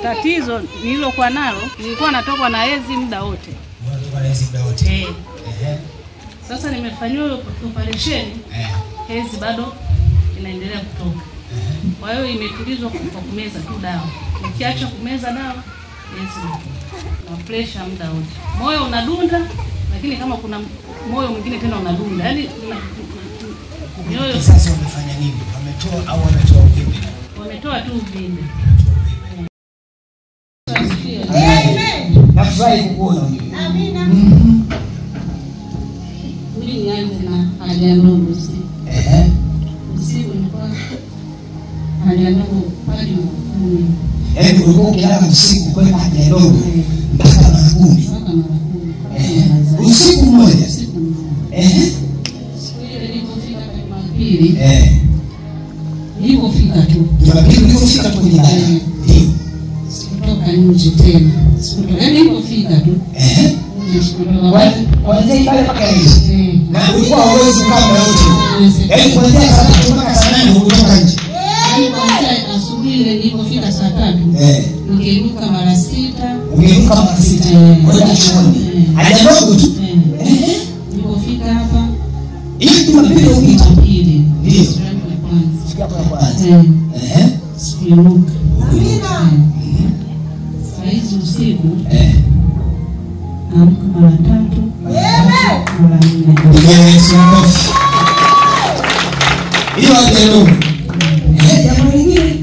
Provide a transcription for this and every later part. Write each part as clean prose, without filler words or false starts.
Tatizo nililokuwa nalo, nilikuwa natokwa na hedhi muda wote. Unatoka na hedhi muda wote? Sasa nimefanyiwa operation, hedhi bado inaendelea kutoka. Kwa hiyo imetulizwa kwa kumeza tu dawa. Nikiacha kumeza dawa, hedhi na pressure muda wote. Moyo unadunda, lakini kama kuna moyo mwingine tena unadunda. Yaani moyo. Sasa wamefanya nini? Wametoa au wametoa uvimbe? Wametoa tu uvimbe. Nafurahi kukuona wewe. Amina. Mimi nianze na haja ndogo sisi. Usiku nilikuwa haja ndogo hadi 10. Ulikuwa ukilala usiku kwenda haja ndogo mpaka mara 10. Usiku mmoja. Siku ile nilipofika Jumapili. Nilipofika tu. Jumapili nilipofika tu kwenye dada. Sikutoka nje tena. Sikutoka nilipofika tu. Kuanzia ibada mpaka nje. Na ulikuwa uwezo kama yote. Yaani kuanzia saa 3 mpaka saa 8 ulitoka nje. Yaani kuanzia asubuhi ile nilipofika saa 3. Ningeinuka mara 6. Ungeinuka mara 6. Kwenda chuoni. Haja ndogo tu. Nilipofika hapa. Hii Jumapili upita. Ndio. Siku ya kwanza. Sikuinuka. Amina. Saizi usiku. Amka mara 3. Mara 4. Yesu makofi. Hiyo haja ndogo. Jambo lingine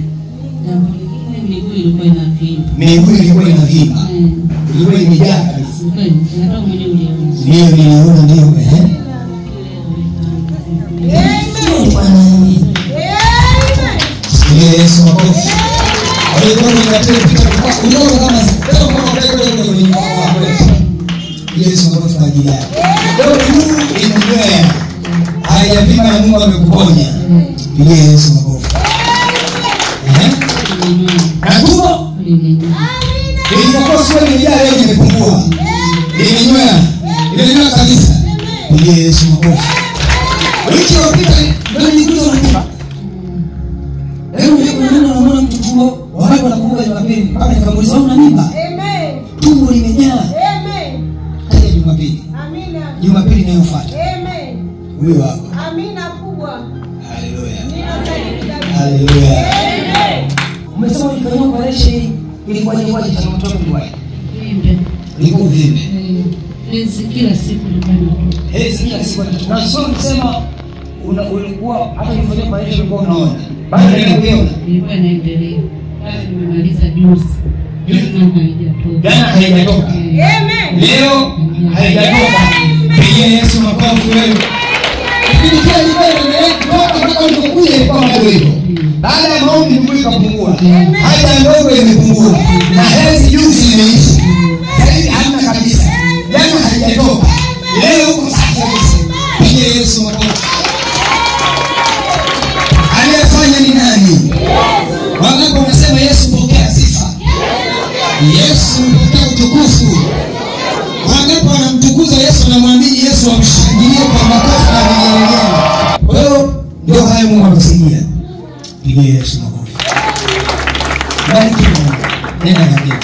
miguu ilikuwa inavimba. Miguu ilikuwa inavimba. Ilikuwa imejaa kabisa. Ndio mwenyewe uliona. Ndio niliona ndio. Yesu makofi. Walikuwa wanataka kupita unaona kama Yesu makofi kwa ajili yako. Ndio inaendelea. Haijapima na Mungu amekuponya. Yesu makofi. Na tuko ilikuwa swali lijaa leo imepungua. Imenyoa kabisa. Yesu makofi. Wiki iliyopita ndio nilikuwa nakupa. Leo unaona mtu tumbo, watu wanakumbuka Jumapili, mpaka nikamuuliza una mimba? Amen. Tumbo limejaa. Amen. Kaja Jumapili. Amina. Jumapili inayofuata. Amen. Huyo wako. Amina kubwa. Haleluya. Haleluya. Amen. Umesema ulifanya operation ilikuwa ni wapi changamoto yako ilikuwa? Ilikuwa vile. Kila siku nilikuwa kila siku. Na sio msema ulikuwa hata ulifanya operation ulikuwa unaona. Bado nilikuwa naendelea. Basi nimemaliza juzi. Jana haijatoka. Amen. Leo haijatoka. Pigia Yesu makofi wewe. Kipindi cha ibada mpaka ulikokuja ilikuwa bado hivyo. Baada ya maombi miguu ikapungua. Haja ndogo imepungua. Na hedhi juzi imeisha. Hedhi hamna kabisa. Jana haijatoka. Leo uko safi kabisa. Pigia Yesu makofi. Aliyefanya ni nani? Wangapi wanasema Yesu pokea sifa? Yesu pokea utukufu. Wangapi wanamtukuza Yesu na mwamini Yesu wamshangilie kwa makofi na vigelegele? Kwa hiyo ndio haya Mungu anatusikia. Pigia Yesu makofi. Bariki Mungu. Nenda kabisa.